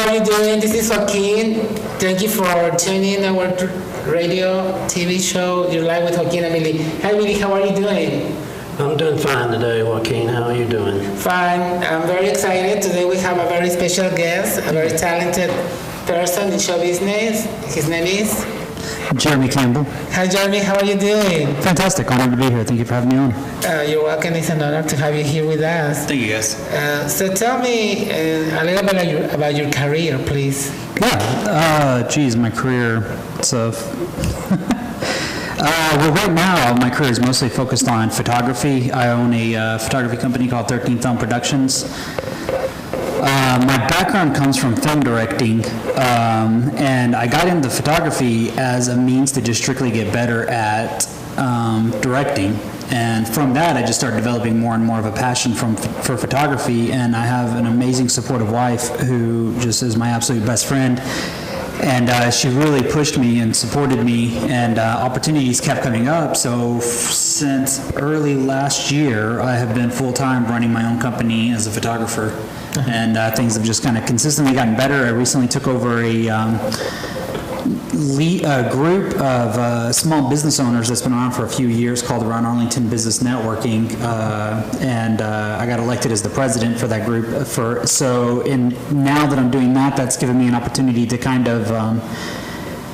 how are you doing? This is Joaquin. Thank you for tuning in our radio, TV show, Your Life with Joaquin and Billy. Hi, Billy, how are you doing? I'm doing fine today, Joaquin. How are you doing? Fine. I'm very excited. Today we have a very special guest, a very talented person in show business. His name is? Jeremy Campbell. Hi, Jeremy. How are you doing? Fantastic. Honored to be here. Thank you for having me on. You're welcome. It's an honor to have you here with us. Thank you, guys. So tell me a little bit about your career, please. Yeah. My career. So, well, right now, my career is mostly focused on photography. I own a photography company called 13 Film Productions. My background comes from film directing, and I got into photography as a means to just strictly get better at directing. And from that, I just started developing more and more of a passion for photography, and I have an amazing supportive wife who just is my absolute best friend. And she really pushed me and supported me, and opportunities kept coming up. So since early last year, I have been full-time running my own company as a photographer. And things have just kind of consistently gotten better. I recently took over a group of small business owners that's been around for a few years called Around Arlington Business Networking, and I got elected as the president for that group. Now that I'm doing that, that's given me an opportunity to kind of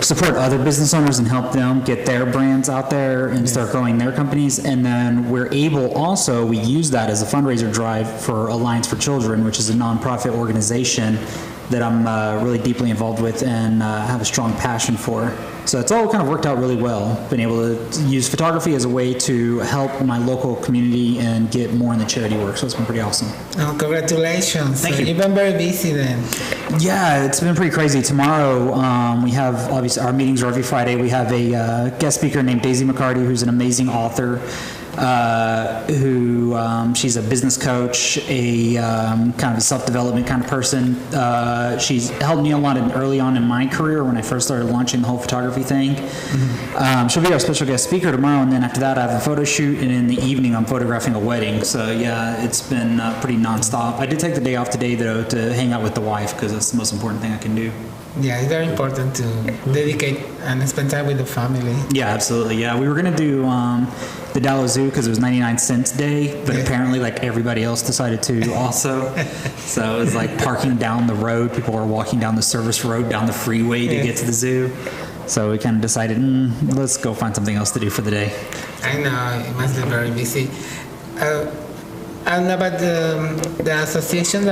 support other business owners and help them get their brands out there and start growing their companies. And then we use that as a fundraiser drive for Alliance for Children, which is a nonprofit organization that I'm really deeply involved with and have a strong passion for. So it's all kind of worked out really well. Been able to use photography as a way to help my local community and get more in the charity work. So it's been pretty awesome. Oh, congratulations. Thank you. You've been very busy then. Yeah, it's been pretty crazy. Tomorrow, we have, obviously, our meetings are every Friday. We have a guest speaker named Daisy McCarty, who's an amazing author. She's a business coach, a kind of a self-development kind of person. She's helped me a lot early on in my career when I first started launching the whole photography thing. Mm-hmm. She'll be our special guest speaker tomorrow, and then after that I have a photo shoot, and in the evening I'm photographing a wedding. So yeah, it's been pretty nonstop. I did take the day off today though to hang out with the wife because that's the most important thing I can do. Yeah, it's very important to dedicate and spend time with the family. Yeah, absolutely. Yeah, we were going to do the Dallas Zoo because it was 99 cents day, but apparently like everybody else decided to also. So it was like parking down the road. People were walking down the service road, down the freeway to get to the zoo. So we kind of decided, let's go find something else to do for the day. I know, it must be very busy. And about the association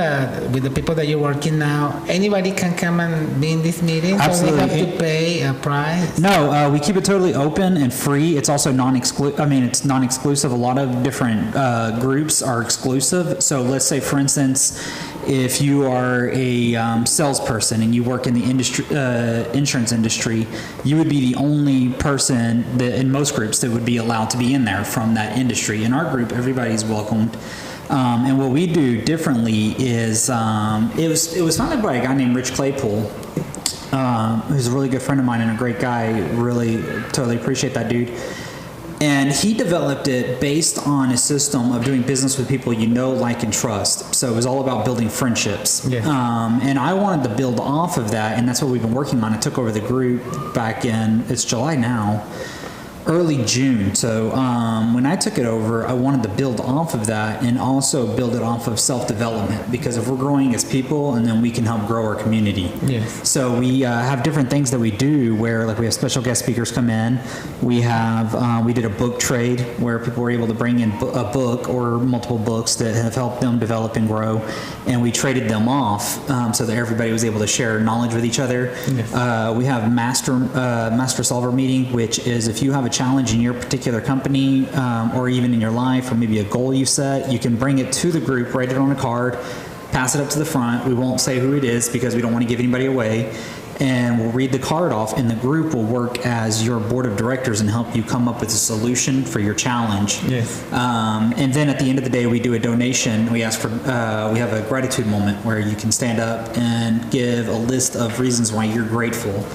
with the people that you're working now, anybody can come and be in this meeting? Absolutely. So we have to pay a price? No, we keep it totally open and free. It's also non-exclusive. It's non-exclusive. A lot of different groups are exclusive. So let's say, for instance, if you are a salesperson and you work in the insurance industry, you would be the only person in most groups that would be allowed to be in there from that industry. In our group, everybody's welcomed. And what we do differently is it was founded by a guy named Rich Claypool, who's a really good friend of mine and a great guy. Really, totally appreciate that dude. And he developed it based on a system of doing business with people you know, like, and trust. So it was all about building friendships. Yeah. And I wanted to build off of that, and that's what we've been working on. I took over the group back in, it's July now, early June. So when I took it over, I wanted to build off of that and also build it off of self-development, because if we're growing as people, and then we can help grow our community. Yes. So we have different things that we do where, like, we have special guest speakers come in. We have we did a book trade where people were able to bring in a book or multiple books that have helped them develop and grow, and we traded them off so that everybody was able to share knowledge with each other. Yes. We have master solver meeting, which is if you have a challenge in your particular company or even in your life, or maybe a goal you set, you can bring it to the group, write it on a card, pass it up to the front. We won't say who it is because we don't want to give anybody away. And we'll read the card off, and the group will work as your board of directors and help you come up with a solution for your challenge. Yes. And then at the end of the day, we do a donation. We ask for, we have a gratitude moment where you can stand up and give a list of reasons why you're grateful.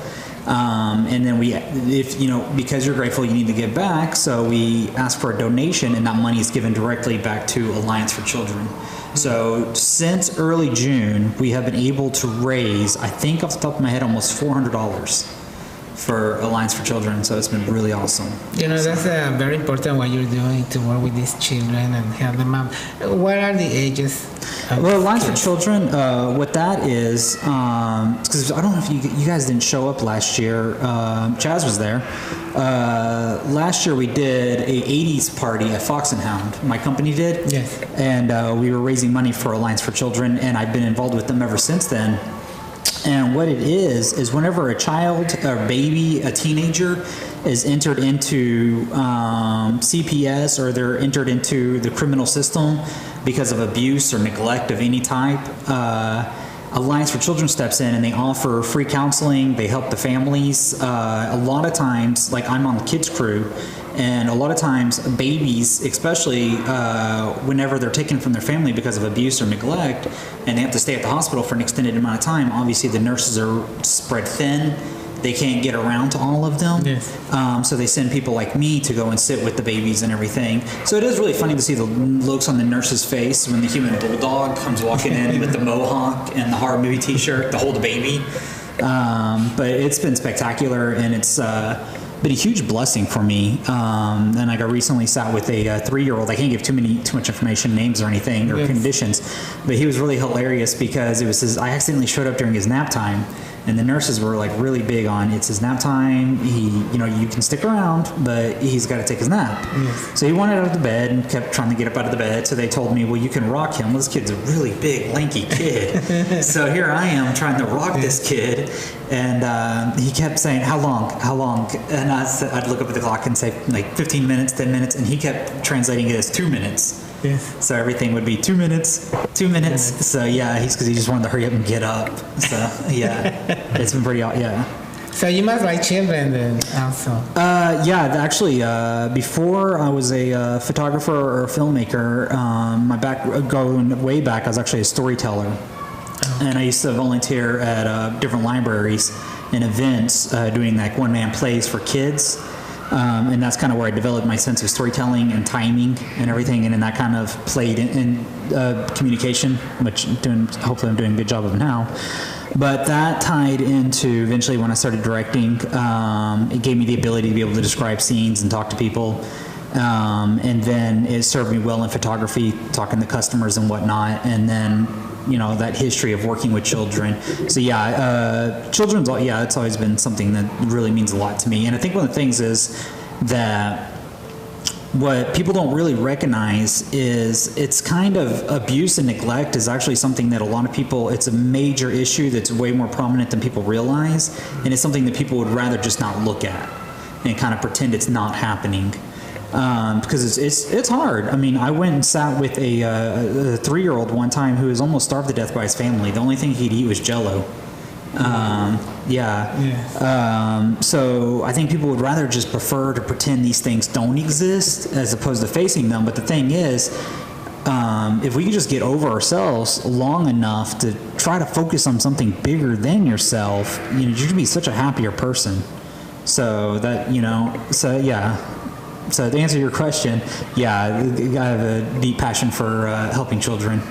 And then if you know, because you're grateful, you need to give back. So we ask for a donation, and that money is given directly back to Alliance for Children. So since early June, we have been able to raise, I think off the top of my head, almost $400 for Alliance for Children. So it's been really awesome. You know, that's very important what you're doing to work with these children and help them out. What are the ages? Well, Alliance for Children, what that is, because I don't know if you guys didn't show up last year. Chaz was there. Last year we did a 80s party at Fox and Hound. My company did. Yes. And we were raising money for Alliance for Children, and I've been involved with them ever since then. And what it is whenever a child, a baby, a teenager is entered into CPS or they're entered into the criminal system because of abuse or neglect of any type, Alliance for Children steps in and they offer free counseling. They help the families. A lot of times, like I'm on the kids crew, and a lot of times babies, especially whenever they're taken from their family because of abuse or neglect, and they have to stay at the hospital for an extended amount of time, obviously the nurses are spread thin. They can't get around to all of them. Yes. So they send people like me to go and sit with the babies and everything. So it is really funny to see the looks on the nurse's face when the human bulldog comes walking in with the mohawk and the horror movie t-shirt to hold the baby. But it's been spectacular, and it's been a huge blessing for me. And like I recently sat with a 3-year-old. I can't give too much information, names or anything, or conditions, but he was really hilarious because it was I accidentally showed up during his nap time. And the nurses were like really big on it's his nap time. You can stick around, but he's got to take his nap. Yes. So he wanted out of the bed and kept trying to get up out of the bed. So they told me, well, you can rock him. Well, this kid's a really big, lanky kid. So here I am trying to rock this kid. And he kept saying, how long? And I'd look up at the clock and say like 15 minutes, 10 minutes. And he kept translating it as 2 minutes. Yes. So everything would be 2 minutes. So yeah, because he just wanted to hurry up and get up. So yeah, it's been pretty, yeah. So you must like children then also. Yeah, actually, before I was a photographer or a filmmaker, going way back, I was actually a storyteller. And I used to volunteer at different libraries and events doing like one-man plays for kids. And that's kind of where I developed my sense of storytelling and timing and everything, and then that kind of played in communication, which hopefully I'm doing a good job of now. But that tied into eventually when I started directing, it gave me the ability to be able to describe scenes and talk to people. And then it served me well in photography, talking to customers and whatnot. And then, that history of working with children. So yeah, children's, it's always been something that really means a lot to me. And I think one of the things is that what people don't really recognize is it's kind of abuse and neglect is actually something that a lot of people, it's a major issue that's way more prominent than people realize. And it's something that people would rather just not look at and kind of pretend it's not happening. Because it's hard. I mean, I went and sat with a 3-year-old one time who was almost starved to death by his family. The only thing he'd eat was Jell-O. So I think people would rather just prefer to pretend these things don't exist as opposed to facing them. But the thing is, if we could just get over ourselves long enough to try to focus on something bigger than yourself, you're going to be such a happier person. So that, yeah. So to answer your question, yeah, I have a deep passion for helping children.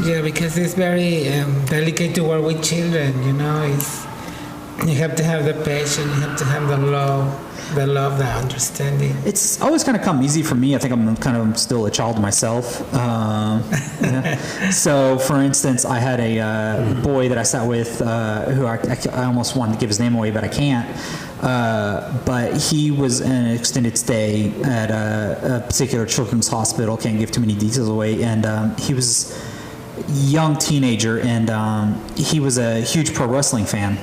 Yeah, because it's very delicate to work with children. You have to have the patience, you have to have the love, the understanding. It's always kind of come easy for me. I think I'm still a child myself. So, for instance, I had a boy that I sat with who I almost wanted to give his name away, but I can't. But he was in an extended stay at a particular children's hospital. Can't give too many details away. And he was a young teenager, and he was a huge pro wrestling fan.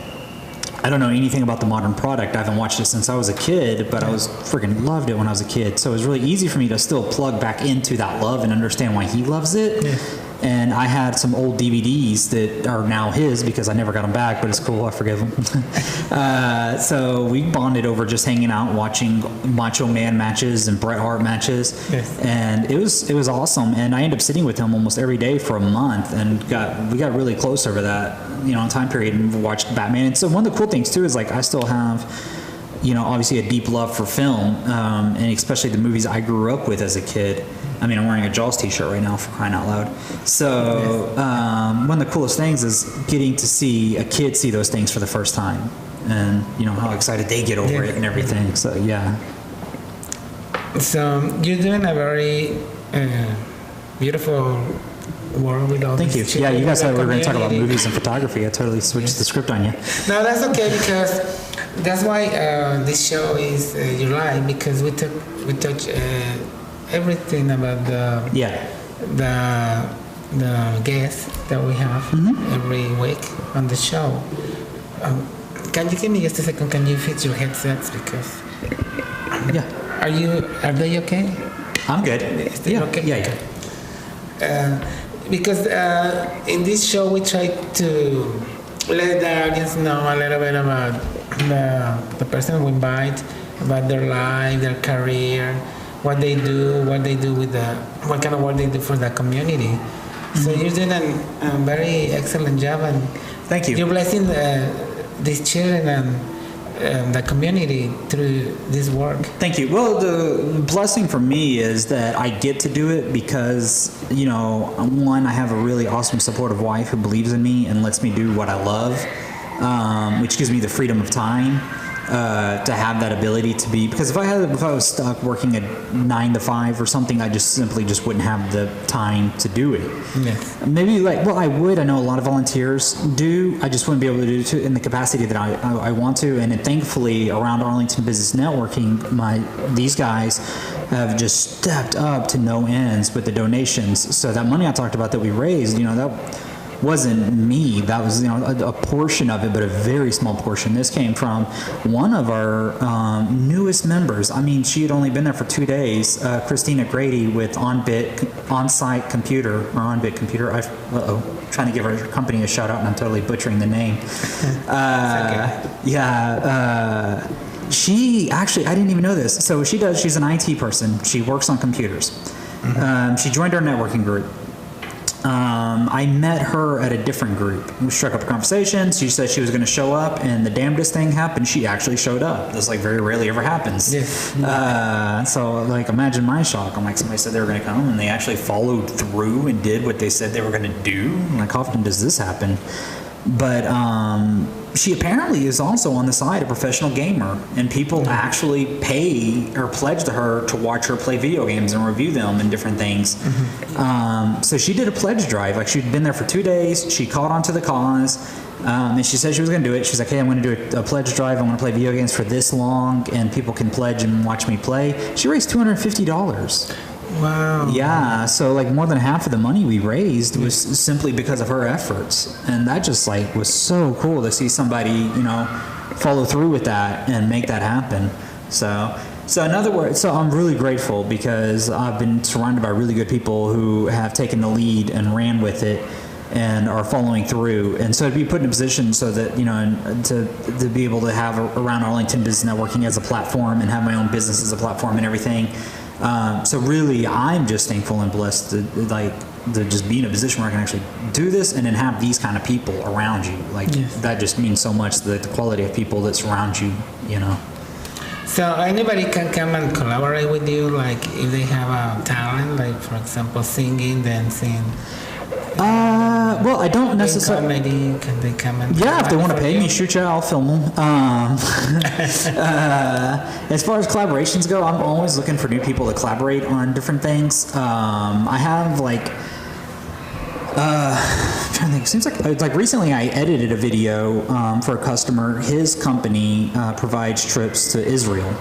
I don't know anything about the modern product. I haven't watched it since I was a kid, but I was freaking loved it when I was a kid. So it was really easy for me to still plug back into that love and understand why he loves it. Yeah. And I had some old DVDs that are now his because I never got them back, but it's cool. I forgive him. So we bonded over just hanging out, watching Macho Man matches and Bret Hart matches. Yes. And it was awesome. And I ended up sitting with him almost every day for a month, and we got really close over that, time period, and watched Batman. And so one of the cool things too is like I still have, obviously a deep love for film, and especially the movies I grew up with as a kid. I mean, I'm wearing a Jaws t-shirt right now, for crying out loud. So one of the coolest things is getting to see a kid see those things for the first time, and how excited they get over it and everything. So yeah. So you're doing a very beautiful work with all Thank you. these Yeah, you guys said we were going to talk about community. movies and photography. I totally switched the script on you. No, that's okay, because that's why this show is your life, because we touch everything about the guests that we have every week on the show. Can you give me just a second? Can you fix your headsets, because are they okay? I'm good. Is they okay? Yeah. Because in this show we try to let the audience know a little bit about the person we invite, about their life, their career, what they do with what kind of work they do for the community. So you're doing a very excellent job, and thank you. You're blessing these children and the community through this work. Thank you. Well, the blessing for me is that I get to do it because, one, I have a really awesome, supportive wife who believes in me and lets me do what I love, which gives me the freedom of time to have that ability to be. Because if I was stuck working a 9 to 5 or something, I simply wouldn't have the time to do it. Yes. Maybe I would. I know a lot of volunteers do. I just wouldn't be able to do it in the capacity that I want to. And thankfully, around Arlington Business Networking, these guys have just stepped up to no ends with the donations. So that money I talked about that we raised, that wasn't me. That was a portion of it, but a very small portion. This came from one of our newest members. I mean, she had only been there for 2 days. Christina Grady with On-Site Computer. Trying to give her company a shout out, and I'm totally butchering the name. She actually, I didn't even know this. So she's an IT person. She works on computers. She joined our networking group. I met her at a different group. We struck up a conversation. She said she was going to show up, and the damnedest thing happened. She actually showed up. This very rarely ever happens. Yes. So imagine my shock. I'm somebody said they were going to come, and they actually followed through and did what they said they were going to do. How often does this happen? But she apparently is also on the side a professional gamer, and people actually pay or pledge to her to watch her play video games and review them and different things. So she did a pledge drive. She'd been there for 2 days. She caught on to the cause, and she said she was going to do it. She's like, hey, I'm going to do a pledge drive. I'm going to play video games for this long, and people can pledge and watch me play. She raised $250. Wow. Yeah, so more than half of the money we raised was simply because of her efforts, and that just was so cool to see somebody follow through with that and make that happen. So in other words, I'm really grateful because I've been surrounded by really good people who have taken the lead and ran with it and are following through. And so to be put in a position so that to be able to have around Arlington Business Networking as a platform and have my own business as a platform and everything. So really, I'm just thankful and blessed to just be in a position where I can actually do this and then have these kind of people around you. That just means so much, the quality of people that surround you, So anybody can come and collaborate with you, if they have a talent, for example, singing, dancing. Well, I don't necessarily. Comedy, can they come and? Yeah, if they want to pay me, shoot I'll film them. As far as collaborations go, I'm always looking for new people to collaborate on different things. I have I'm trying to think. It seems like recently I edited a video for a customer. His company provides trips to Israel,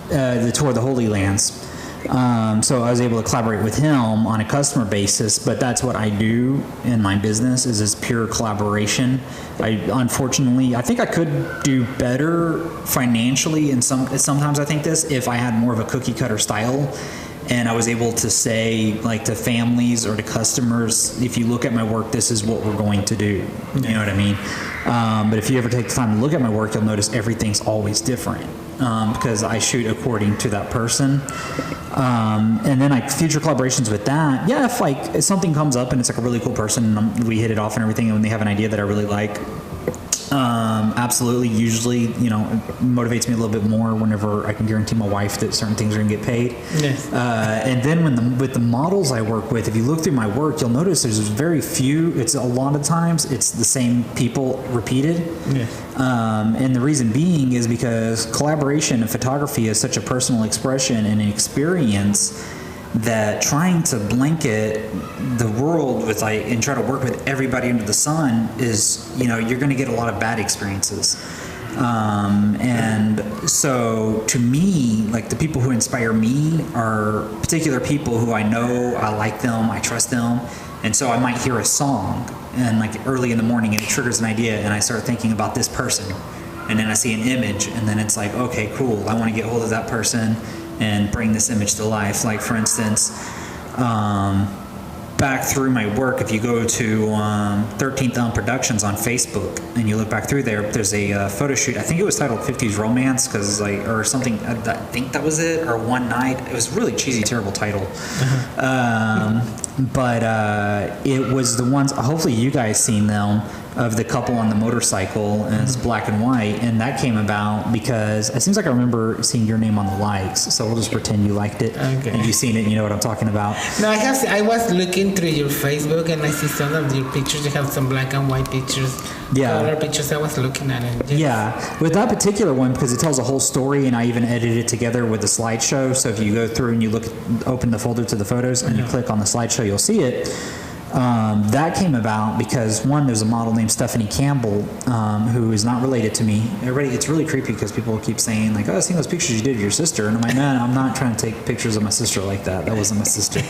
the tour of the Holy Lands. So I was able to collaborate with him on a customer basis, but that's what I do in my business is this pure collaboration. Unfortunately, I think I could do better financially, and sometimes I think this, if I had more of a cookie cutter style, and I was able to say to families or to customers, if you look at my work, this is what we're going to do. You know what I mean? But if you ever take the time to look at my work, you'll notice everything's always different. Because I shoot according to that person. And then future collaborations with that. Yeah, if something comes up and it's a really cool person and we hit it off and everything, and they have an idea that I really like, Absolutely. Usually, you know, it motivates me a little bit more whenever I can guarantee my wife that certain things are going to get paid. Yes. And then with the models I work with, if you look through my work, you'll notice there's very few. It's a lot of times it's the same people repeated. Yes. And the reason being is because collaboration in photography is such a personal expression and an experience that trying to blanket the world with and try to work with everybody under the sun is, you know, you're going to get a lot of bad experiences. And so to me, like, the people who inspire me are particular people who I know, I like them, I trust them. And so I might hear a song and like early in the morning and it triggers an idea and I start thinking about this person. And then I see an image and then it's like, okay, cool. I want to get hold of that person and bring this image to life. Like, for instance, back through my work, if you go to 13th Elm Productions on Facebook and you look back through there's a photo shoot. I think it was titled 50s Romance, because or something. I think that was it, or One Night. It was a really cheesy, terrible title. But it was the ones, hopefully you guys seen them, of the couple on the motorcycle, and it's black and white, and that came about because it seems like I remember seeing your name on the likes, so we'll just pretend you liked it. Okay. And you've seen it and you know what I'm talking about. No, I was looking through your Facebook and I see some of your pictures. You have some black and white pictures, color pictures. I was looking at it. Yes. Yeah, with that particular one, because it tells a whole story, and I even edited it together with a slideshow. So if you go through and you open the folder to the photos and you click on the slideshow, you'll see it. That came about because, one, there's a model named Stephanie Campbell who is not related to me. It's really creepy because people keep saying, like, oh, I've seen those pictures you did of your sister. And I'm like, man, I'm not trying to take pictures of my sister like that. That wasn't my sister.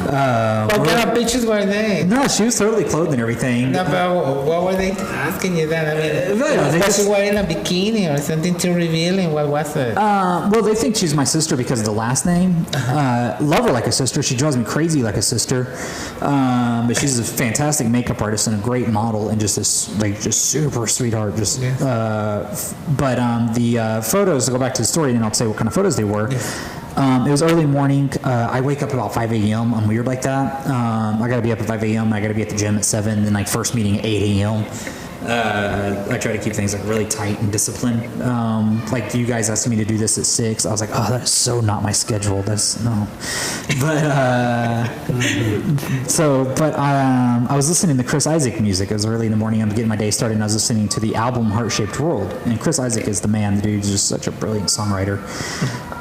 What kind of pictures were they? No, she was totally clothed and everything. No, but what were they asking you that? I mean, was she wearing a bikini or something too revealing? What was it? Well, they think she's my sister because of the last name. Love her like a sister. She drives me crazy like a sister. But she's a fantastic makeup artist and a great model and just super sweetheart. But the photos, to go back to the story, and I'll say what kind of photos they were. It was early morning. I wake up about 5 a.m. I'm weird like that. I got to be up at 5 a.m. I got to be at the gym at 7, then like first meeting at 8 a.m. I try to keep things like really tight and disciplined. Like you guys asked me to do this at 6. I was like, oh, that is so not my schedule. No. But I was listening to Chris Isaak music. It was early in the morning. I'm getting my day started, and I was listening to the album Heart-Shaped World. And Chris Isaak is the man. The dude's just such a brilliant songwriter.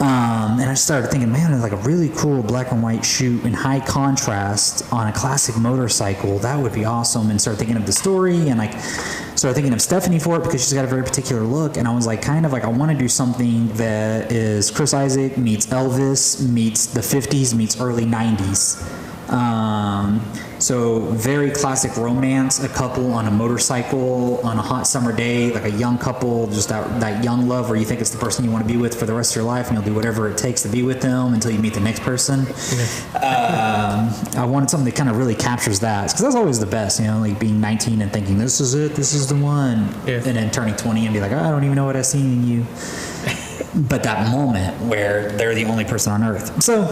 And I started thinking, man, it's like a really cool black and white shoot in high contrast on a classic motorcycle. That would be awesome. And started thinking of the story, and like started thinking of Stephanie for it because she's got a very particular look. And I was like, I want to do something that is Chris Isaak meets Elvis meets the 50s meets early 90s. So very classic romance, a couple on a motorcycle on a hot summer day, like a young couple, just that young love where you think it's the person you want to be with for the rest of your life, and you'll do whatever it takes to be with them until you meet the next person. I wanted something that kind of really captures that, because that's always the best, you know, like being 19 and thinking, this is it, this is the one, and then turning 20 and be like, oh, I don't even know what I've seen in you. But that moment where they're the only person on earth. So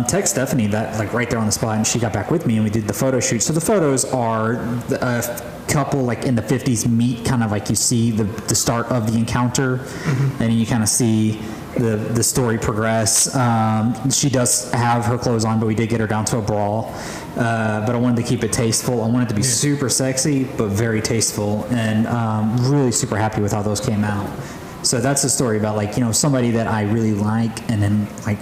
text Stephanie that like right there on the spot, and she got back with me and we did the photo shoot. So the photos are a couple like in the 50s meet, kind of like you see the start of the encounter, and you kind of see the story progress. She does have her clothes on, but we did get her down to a bra. But I wanted to keep it tasteful. I wanted it to be super sexy, but very tasteful, and really super happy with how those came out. So that's a story about like, you know, somebody that I really like, and then like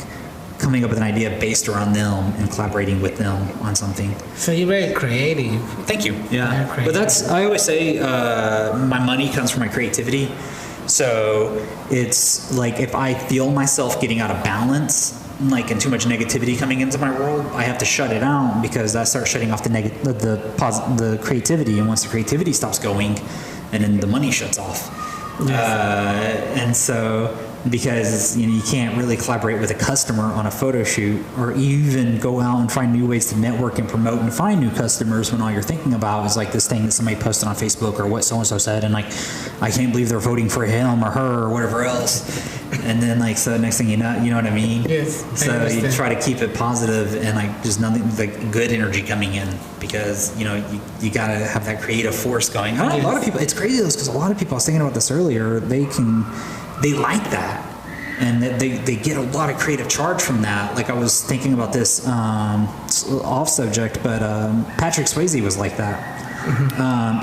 coming up with an idea based around them and collaborating with them on something. So you're very creative. Thank you. Yeah. But I always say my money comes from my creativity. So it's like if I feel myself getting out of balance, like and too much negativity coming into my world, I have to shut it out, because that starts shutting off the creativity. And once the creativity stops going, and then the money shuts off. Yes. And so because you can't really collaborate with a customer on a photo shoot, or even go out and find new ways to network and promote and find new customers when all you're thinking about is like this thing that somebody posted on Facebook or what so-and-so said, and like, I can't believe they're voting for him or her or whatever else. And then like, so the next thing you know what I mean? Yes. So you try to keep it positive and like just nothing, like good energy coming in, because you gotta have that creative force going. A lot of people, it's crazy because a lot of people, I was thinking about this earlier, they like that, and they get a lot of creative charge from that. Like I was thinking about this off subject, but Patrick Swayze was like that.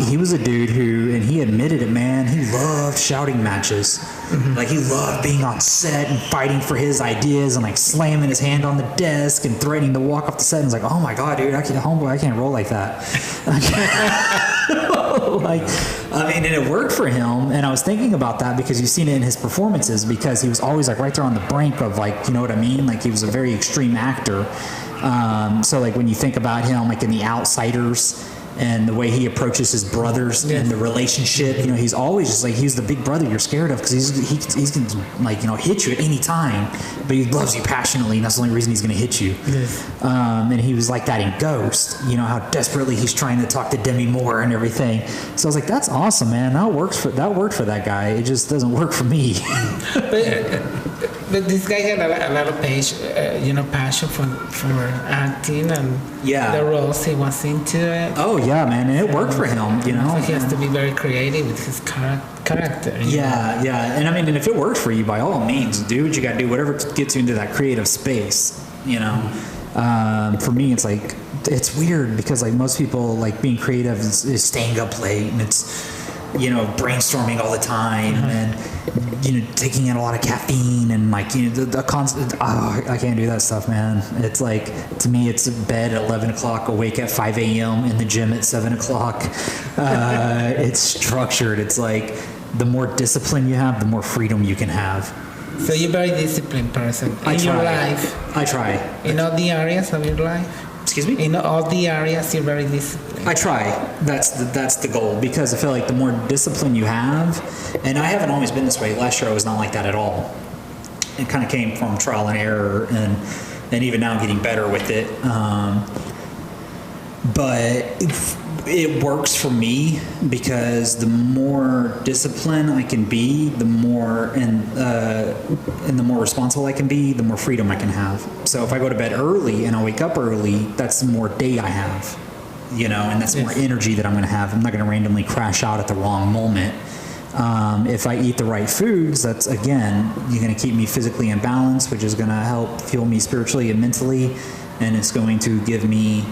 He was a dude who, and he admitted it, man, he loved shouting matches. Like he loved being on set and fighting for his ideas and like slamming his hand on the desk and threatening to walk off the set. And it's like, oh my God, dude, homeboy, I can't roll like that. Like, I mean, and it worked for him. And I was thinking about that because you've seen it in his performances, because he was always like right there on the brink of like, you know what I mean? Like he was a very extreme actor. So like when you think about him, like in The Outsiders, and the way he approaches his brothers and the relationship, he's always just like, he's the big brother you're scared of, because he's going to like, hit you at any time, but he loves you passionately, and that's the only reason he's going to hit you. And he was like that in Ghost, how desperately he's trying to talk to Demi Moore and everything. So I was like, that's awesome, man. That worked for that guy. It just doesn't work for me. But this guy had a lot of passion for acting and the roles he was into it. Oh yeah, man, and it worked for him. So he has to be very creative with his character. Yeah, and I mean, and if it works for you, by all means, do what you got to do. Whatever gets you into that creative space. For me, it's like, it's weird because like most people, like being creative is staying up late, and it's brainstorming all the time, and taking in a lot of caffeine, and like the constant. I can't do that stuff, man. It's like, to me, it's bed at 11 o'clock, awake at 5 a.m., in the gym at 7 o'clock. It's structured. It's like, the more discipline you have, the more freedom you can have. So you're a very disciplined person your life. I try. In all the areas of your life. Excuse me? In all the areas, you're very disciplined. I try. That's the goal, because I feel like the more discipline you have, and I haven't always been this way. Last year I was not like that at all. It kind of came from trial and error, and even now getting better with it. But it works for me, because the more disciplined I can be, the more and the more responsible I can be, the more freedom I can have. So if I go to bed early and I wake up early, that's the more day I have, and that's more energy that I'm going to have. I'm not going to randomly crash out at the wrong moment. If I eat the right foods, that's, again, you're going to keep me physically in balance, which is going to help fuel me spiritually and mentally, and it's going to give me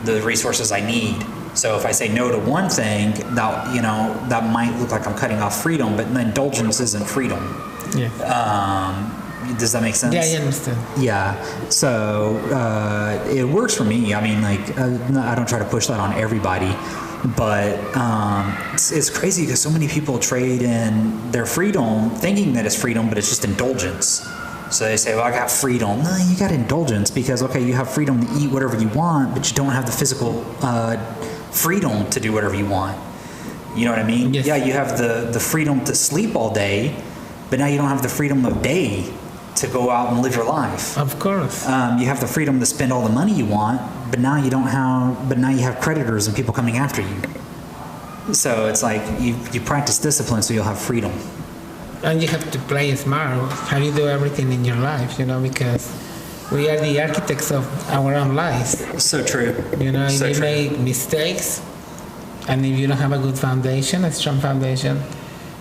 the resources I need. So if I say no to one thing, that might look like I'm cutting off freedom, but indulgence isn't freedom. Does that make sense? Yeah, I understand. Yeah. So it works for me. I mean, like, I don't try to push that on everybody, but it's crazy because so many people trade in their freedom thinking that it's freedom, but it's just indulgence. So they say, well, I got freedom. No, you got indulgence, because, okay, you have freedom to eat whatever you want, but you don't have the physical freedom to do whatever you want. You know what I mean? Yes. Yeah, you have the freedom to sleep all day, but now you don't have the freedom of day to go out and live your life. Of course. You have the freedom to spend all the money you want, but now you have creditors and people coming after you. So it's like, you practice discipline so you'll have freedom. And you have to play smart. How you do everything in your life, because we are the architects of our own lives. So true. If you make mistakes, and if you don't have a good foundation, a strong foundation,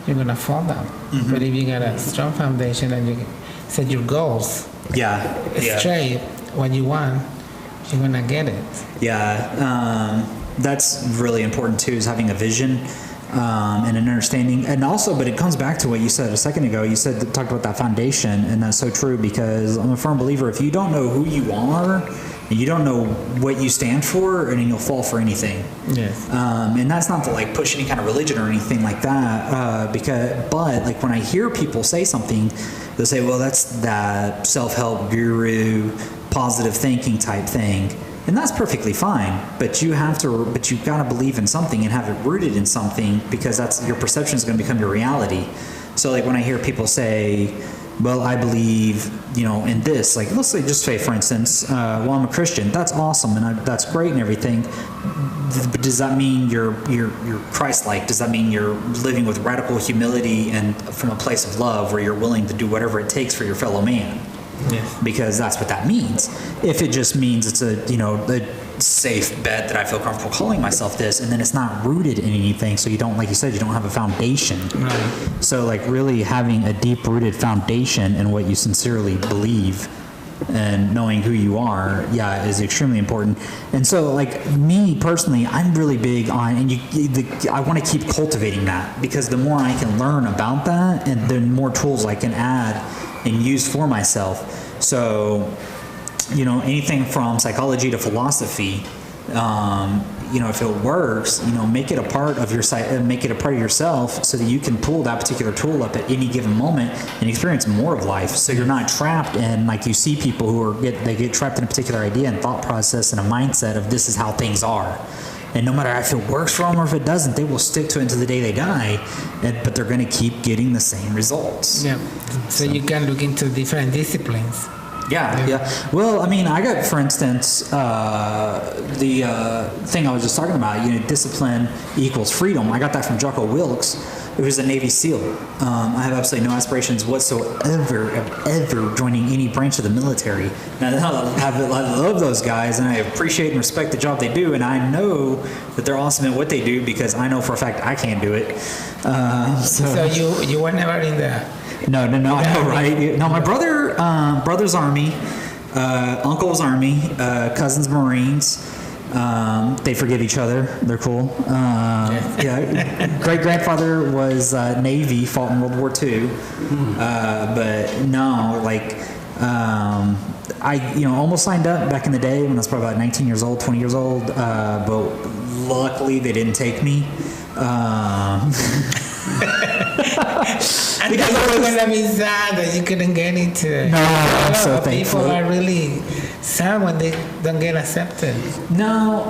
you're gonna fall down. But if you got a strong foundation and you set your goals straight, what you want, you're gonna get it. Yeah, that's really important too, is having a vision. And an understanding, and also, but it comes back to what you said a second ago. You talked about that foundation, and that's so true, because I'm a firm believer, if you don't know who you are, and you don't know what you stand for, and you'll fall for anything. Yes. And that's not to like push any kind of religion or anything like that, but like when I hear people say something, they'll say, well, that's that self-help guru, positive thinking type thing. And that's perfectly fine, but you've got to believe in something and have it rooted in something, because that's your perception is going to become your reality. So like when I hear people say, well, I believe, in this. Like, let's say, just say, for instance, well, I'm a Christian. That's awesome, and that's great and everything. But does that mean you're Christ-like? Does that mean you're living with radical humility and from a place of love, where you're willing to do whatever it takes for your fellow man? Yes. Because that's what that means. If it just means it's a safe bet that I feel comfortable calling myself this, and then it's not rooted in anything, so you don't, like you said, you don't have a foundation. Right. So like really having a deep-rooted foundation in what you sincerely believe and knowing who you are, is extremely important. And so like me personally, I'm really big on, and I want to keep cultivating that, because the more I can learn about that, and the more tools I can add and use for myself. So anything from psychology to philosophy, if it works, make it a part of yourself, so that you can pull that particular tool up at any given moment and experience more of life. So you're not trapped in, like, you see people who get trapped in a particular idea and thought process and a mindset of this is how things are. And no matter if it works for them or if it doesn't, they will stick to it until the day they die. But they're going to keep getting the same results. Yeah. So you can look into different disciplines. Yeah. Well, I mean, I got, for instance, the thing I was just talking about, discipline equals freedom. I got that from Jocko Wilkes, who was a Navy SEAL. I have absolutely no aspirations whatsoever of ever joining any branch of the military. Now, I love those guys, and I appreciate and respect the job they do, and I know that they're awesome at what they do, because I know for a fact I can't do it. So you were never in the... No, I know, right? No, my brother's Army, uncle's Army, cousins Marines. They forgive each other. They're cool. Great grandfather was Navy, fought in World War II. But no, like, I almost signed up back in the day when I was probably about 19 years old, 20 years old. But luckily they didn't take me. And because it was going to be sad that you couldn't get into it. No, I'm so thankful. People are really sad when they don't get accepted. No,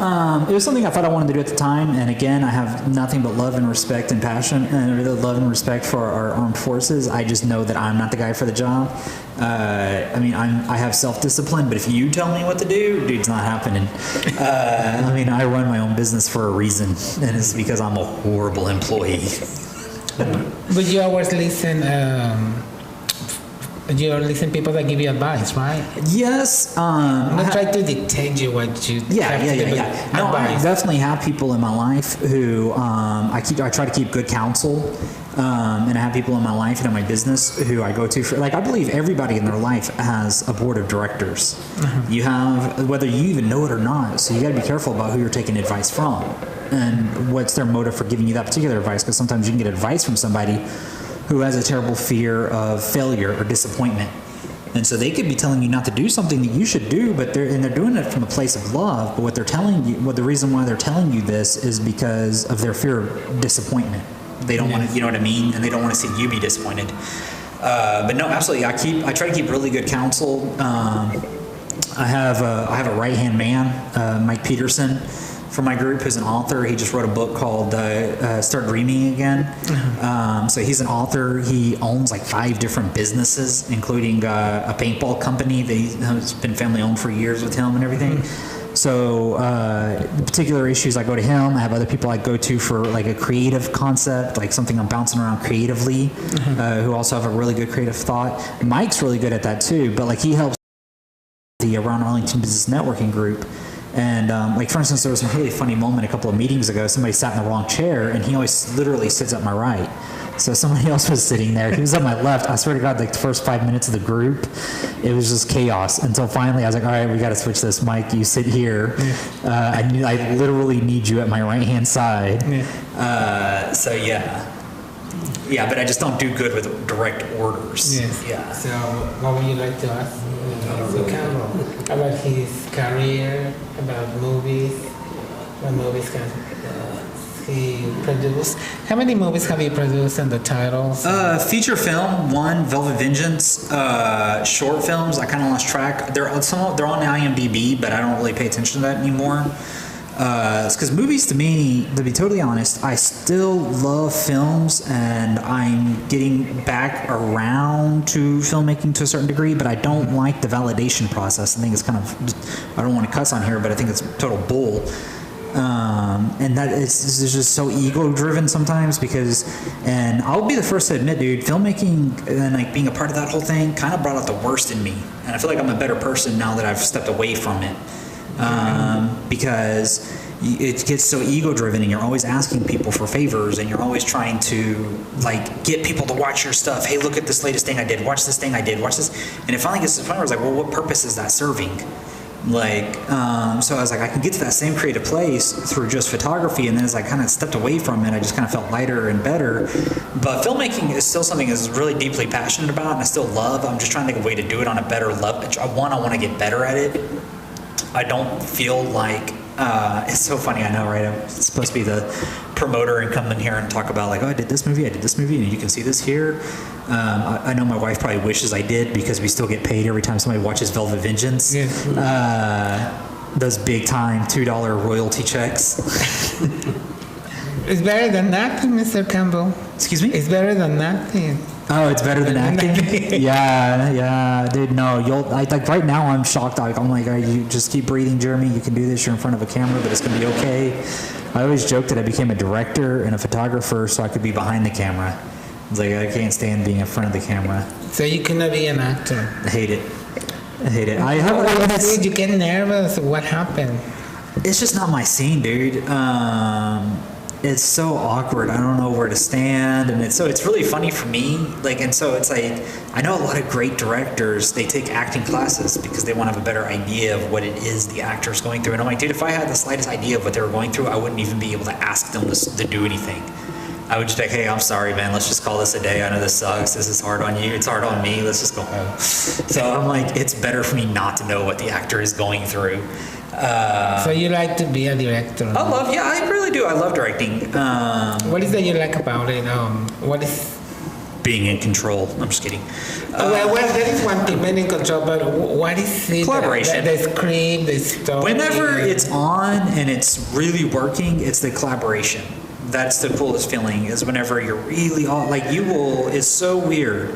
it was something I thought I wanted to do at the time, and again, I have nothing but love and respect and passion, and really love and respect for our armed forces. I just know that I'm not the guy for the job. I have self-discipline, but if you tell me what to do, dude, it's not happening. I run my own business for a reason, and it's because I'm a horrible employee. But you always listen. You listen people that give you advice, right? Yes. I'm not trying to dictate you what you. Yeah. No, I definitely have people in my life who I try to keep good counsel, and I have people in my life and in my business who I go to for, like, I believe everybody in their life has a board of directors. You have, whether you even know it or not. So you got to be careful about who you're taking advice from and what's their motive for giving you that particular advice, because sometimes you can get advice from somebody who has a terrible fear of failure or disappointment. And so they could be telling you not to do something that you should do, but they're doing it from a place of love. But what they're telling you, the reason why they're telling you this is because of their fear of disappointment. They don't want to, you know what I mean? And they don't want to see you be disappointed. But no, absolutely. I try to keep really good counsel. I have a right-hand man, Mike Peterson, from my group, who's an author. He just wrote a book called Start Dreaming Again. So he's an author. He owns like 5 different businesses, including a paintball company that has been family owned for years with him and everything. So particular issues, I go to him. I have other people I go to for like a creative concept, like something I'm bouncing around creatively, who also have a really good creative thought. Mike's really good at that too, but like he helps the Around Arlington Business Networking group. And like, for instance, there was a really funny moment a couple of meetings ago. Somebody sat in the wrong chair, and he always literally sits at my right. So somebody else was sitting there. He was at my left. I swear to God, like the first 5 minutes of the group, it was just chaos. Until finally I was like, all right, we got to switch this. Mike, you sit here. I literally need you at my right-hand side. Yeah, but I just don't do good with direct orders. Yes. Yeah. So what would you like to ask about his career, about movies, what movies can he produce? How many movies have you produced and the titles? Feature film, 1, Velvet Vengeance. Short films, I kind of lost track. They're on IMDb, but I don't really pay attention to that anymore. Because movies, to me, to be totally honest, I still love films, and I'm getting back around to filmmaking to a certain degree, but I don't like the validation process. I think it's kind of, I don't want to cuss on here, but I think it's total bull. And that is just so ego-driven sometimes and I'll be the first to admit, dude, filmmaking and like being a part of that whole thing kind of brought out the worst in me. And I feel like I'm a better person now that I've stepped away from it. Because it gets so ego-driven, and you're always asking people for favors, and you're always trying to like get people to watch your stuff. Hey, look at this latest thing I did. Watch this thing I did. Watch this. And it finally gets to the point where I was like, well, what purpose is that serving? Like, so I was like, I can get to that same creative place through just photography. And then as I kind of stepped away from it, I just kind of felt lighter and better. But filmmaking is still something that's really deeply passionate about, and I still love. I'm just trying to think of a way to do it on a better level. I want to get better at it. I don't feel like, it's so funny, I know, right? I'm supposed to be the promoter and come in here and talk about like, oh, I did this movie, and you can see this here. I know my wife probably wishes I did, because we still get paid every time somebody watches Velvet Vengeance. Yeah. Those big time $2 royalty checks. It's better than nothing, Mr. Campbell. Excuse me? It's better than nothing. Oh, it's better than acting? Yeah, dude, no, like right now I'm shocked. I'm like, you just keep breathing, Jeremy. You can do this. You're in front of a camera, but it's going to be okay. I always joke that I became a director and a photographer so I could be behind the camera. It's like, I can't stand being in front of the camera. So you cannot be an actor. I hate it. You get nervous. What happened? It's just not my scene, dude. It's so awkward. I don't know where to stand, and it's really funny for me. Like, and so it's like, I know a lot of great directors, they take acting classes because they want to have a better idea of what it is the actor's going through. And I'm like, dude, if I had the slightest idea of what they were going through, I wouldn't even be able to ask them to do anything. I would just be like, hey, I'm sorry, man. Let's just call this a day. I know this sucks. This is hard on you. It's hard on me. Let's just go home. So I'm like, it's better for me not to know what the actor is going through. So you like to be a director? I really do. I love directing. What is that you like about it? What is being in control? I'm just kidding. Well, that is one thing, being in control. But what is it? Collaboration. The script, the story. Whenever it's on and it's really working, it's the collaboration. That's the coolest feeling. Is whenever you're really all like you will. It's so weird.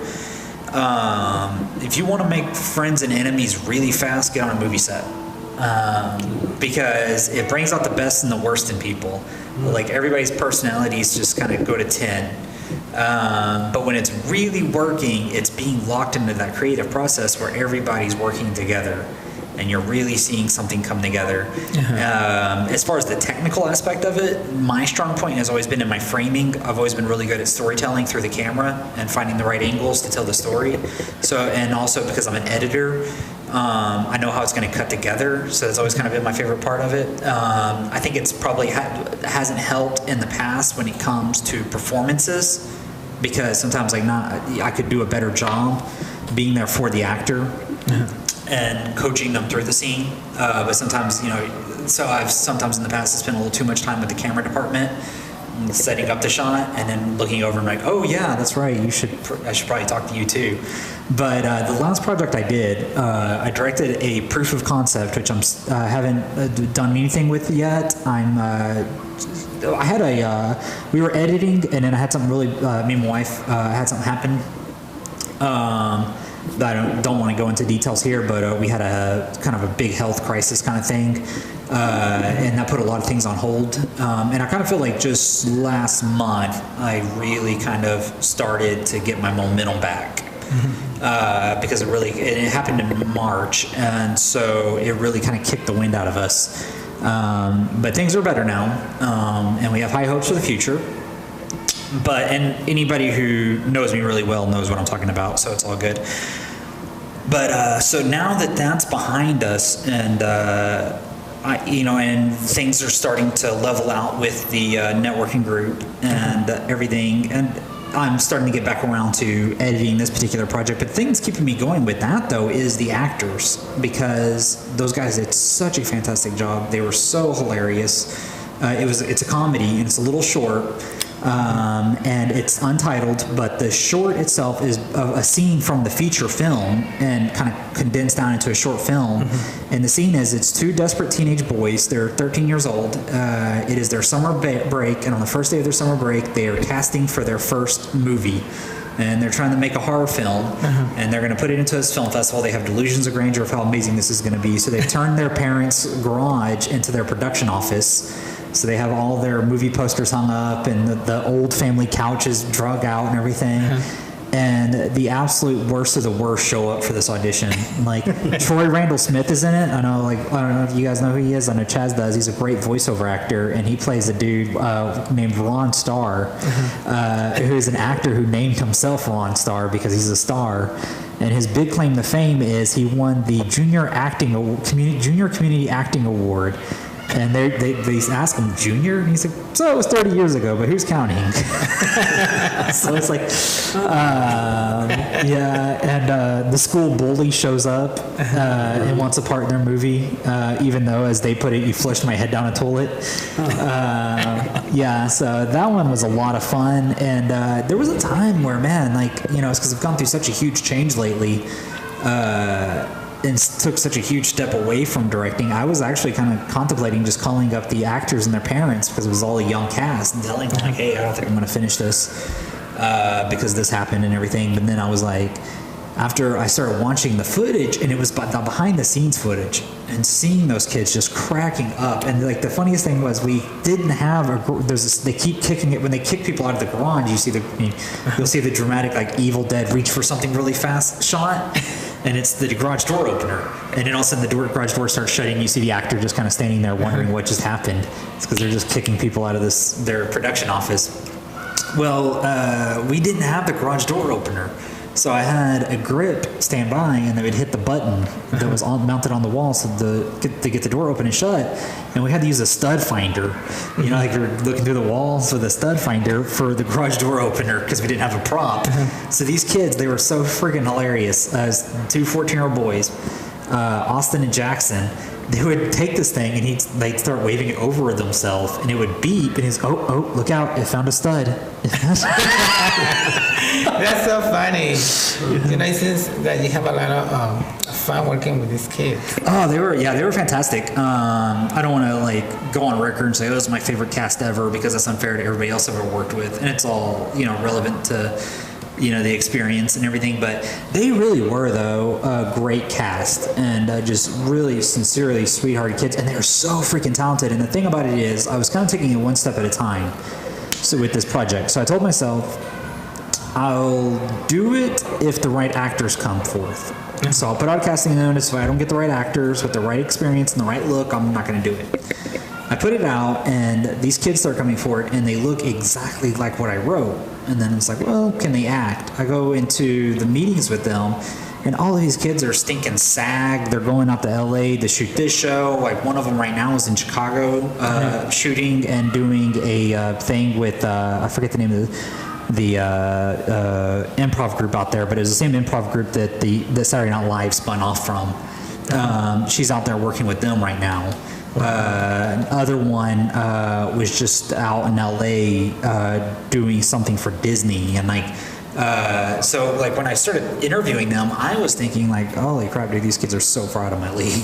If you want to make friends and enemies really fast, get on a movie set. Because it brings out the best and the worst in people. Like everybody's personalities just kind of go to 10. But when it's really working, it's being locked into that creative process where everybody's working together and you're really seeing something come together. As far as the technical aspect of it, my strong point has always been in my framing. I've always been really good at storytelling through the camera and finding the right angles to tell the story. So, and also because I'm an editor, I know how it's going to cut together, so that's always kind of been my favorite part of it. I think it's probably hasn't helped in the past when it comes to performances, because sometimes I could do a better job being there for the actor and coaching them through the scene. But sometimes, so I've sometimes in the past spent a little too much time with the camera department, setting up the shot, and then looking over and like, oh yeah, that's right. I should probably talk to you too. But the last project I did, I directed a proof of concept, which I haven't done anything with yet. We were editing, and then I had something really. Me and my wife had something happen. I don't want to go into details here, but we had a kind of a big health crisis kind of thing, and that put a lot of things on hold. And I kind of feel like just last month, I really kind of started to get my momentum back. Because it happened in March, and so it really kind of kicked the wind out of us. But things are better now, and we have high hopes for the future. And anybody who knows me really well knows what I'm talking about, so it's all good. But so now that that's behind us, and and things are starting to level out with the networking group and everything, and I'm starting to get back around to editing this particular project. But things keeping me going with that, though, is the actors, because those guys did such a fantastic job. They were so hilarious. It's a comedy, and it's a little short. and it's untitled, but the short itself is a scene from the feature film and kind of condensed down into a short film. And the scene is, it's two desperate teenage boys. They're 13 years old. It is their summer break, and on the first day of their summer break, they are casting for their first movie. And they're trying to make a horror film, and they're going to put it into this film festival. They have delusions of grandeur of how amazing this is going to be. So they've turned their parents' garage into their production office. So they have all their movie posters hung up, and the old family couch is drug out and everything. And the absolute worst of the worst show up for this audition. Like, Troy Randall Smith is in it. I don't know if you guys know who he is. I know Chaz does. He's a great voiceover actor, and he plays a dude named Ron Starr, who's an actor who named himself Ron Starr because he's a star. And his big claim to fame is he won the Junior Community Acting Award. And they ask him, junior? And he's like, so it was 30 years ago, but who's counting? So it's like, and the school bully shows up and wants a part in their movie, even though, as they put it, you flushed my head down a toilet. So that one was a lot of fun. And there was a time where, man, it's because I've gone through such a huge change lately. And took such a huge step away from directing, I was actually kind of contemplating just calling up the actors and their parents, because it was all a young cast, and telling them, like, hey, I don't think I'm going to finish this because this happened and everything. But then I was like, after I started watching the footage, and it was the behind the scenes footage, and seeing those kids just cracking up. And like the funniest thing was, we didn't have they keep kicking it when they kick people out of the garage. You'll see the dramatic, like, Evil Dead reach for something really fast shot. And it's the garage door opener. And then all of a sudden the garage door starts shutting. You see the actor just kind of standing there wondering what just happened. It's because they're just kicking people out of their production office. Well, we didn't have the garage door opener. So I had a grip stand by, and they would hit the button that was mounted on the wall to get the door open and shut. And we had to use a stud finder, like you're looking through the walls with a stud finder for the garage door opener, because we didn't have a prop. So these kids, they were so freaking hilarious. Two 14-year-old boys, Austin and Jackson. They would take this thing, and they'd start waving it over themselves, and it would beep, and he's, oh, look out, it found a stud. That's so funny. It seems that you have a lot of fun working with these kids. Oh, they were fantastic. I don't want to go on record and say, this is my favorite cast ever, because that's unfair to everybody else I've ever worked with, and it's all relevant to the experience and everything. But they really were, though, a great cast, and just really sincerely sweethearted kids, and they are so freaking talented. And the thing about it is, I was kind of taking it one step at a time. So with this project, so I told myself, I'll do it if the right actors come forth. So I'll put out a casting notice. If I don't get the right actors with the right experience and the right look, I'm not going to do it. I put it out, and these kids start coming forward, and they look exactly like what I wrote. And then it's like, well, can they act? I go into the meetings with them, and all of these kids are stinking SAG. They're going out to LA to shoot this show. Like, one of them right now is in Chicago shooting and doing a thing with, I forget the name of the improv group out there, but it was the same improv group that the Saturday Night Live spun off from. She's out there working with them right now. Other one was just out in LA doing something for Disney, and so when I started interviewing them, I was thinking holy crap, dude, these kids are so far out of my league.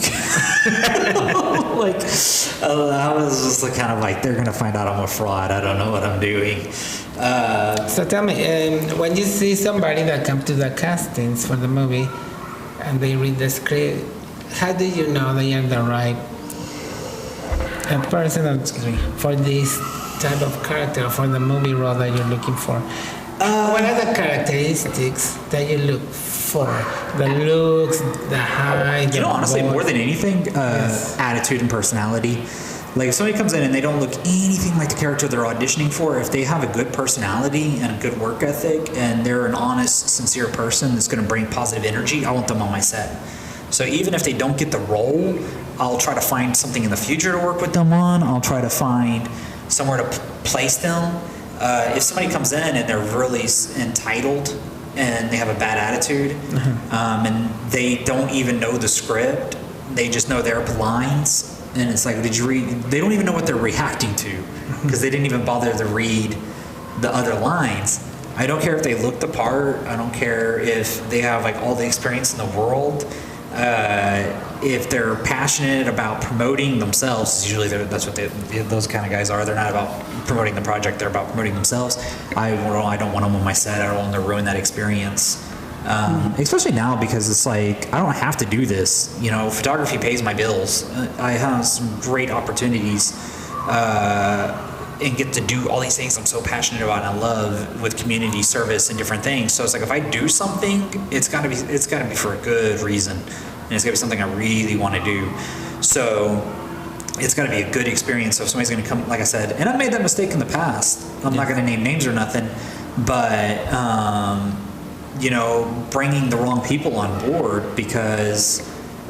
I was just kind of they're gonna find out I'm a fraud. I don't know what I'm doing. So tell me, when you see somebody that comes to the castings for the movie and they read the script, how do you know they are the right person for this type of character, for the movie role that you're looking for? What are the characteristics that you look for? The looks, the height, honestly, voice? more than anything, attitude and personality. If somebody comes in and they don't look anything like the character they're auditioning for, if they have a good personality and a good work ethic, and they're an honest, sincere person that's going to bring positive energy, I want them on my set. So even if they don't get the role, I'll try to find something in the future to work with them on. I'll try to find somewhere to place them. If somebody comes in and they're really entitled and they have a bad attitude, and they don't even know the script, they just know their lines, and it's did you read? They don't even know what they're reacting to, because they didn't even bother to read the other lines. I don't care if they look the part. I don't care if they have like all the experience in the world. If they're passionate about promoting themselves, usually that's what those kind of guys are. They're not about promoting the project. They're about promoting themselves. I don't want them on my set. I don't want them to ruin that experience. Especially now, because it's like I don't have to do this. You know, photography pays my bills. I have some great opportunities and get to do all these things I'm so passionate about and I love with community service and different things. So it's like if I do something, it's gotta be for a good reason, and it's gotta be something I really want to do. So it's gotta be a good experience. So if somebody's gonna come, like I said, and I've made that mistake in the past. I'm not gonna name names or nothing, but you know, bringing the wrong people on board because,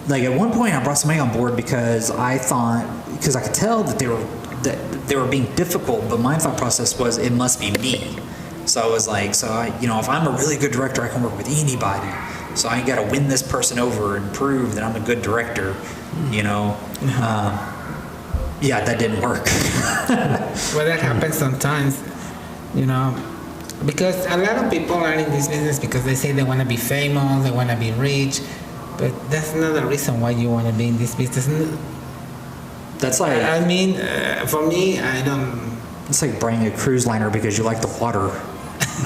like at one point I brought somebody on board because I could tell that they were being difficult, but my thought process was it must be me. So I was like, if I'm a really good director, I can work with anybody. So I got to win this person over and prove that I'm a good director, you know. Yeah, that didn't work. Well, that happens sometimes, you know, because a lot of people are in this business because they say they want to be famous, they want to be rich, but that's not the reason why you want to be in this business. That's like, I mean, for me, I don't. It's like buying a cruise liner because you like the water.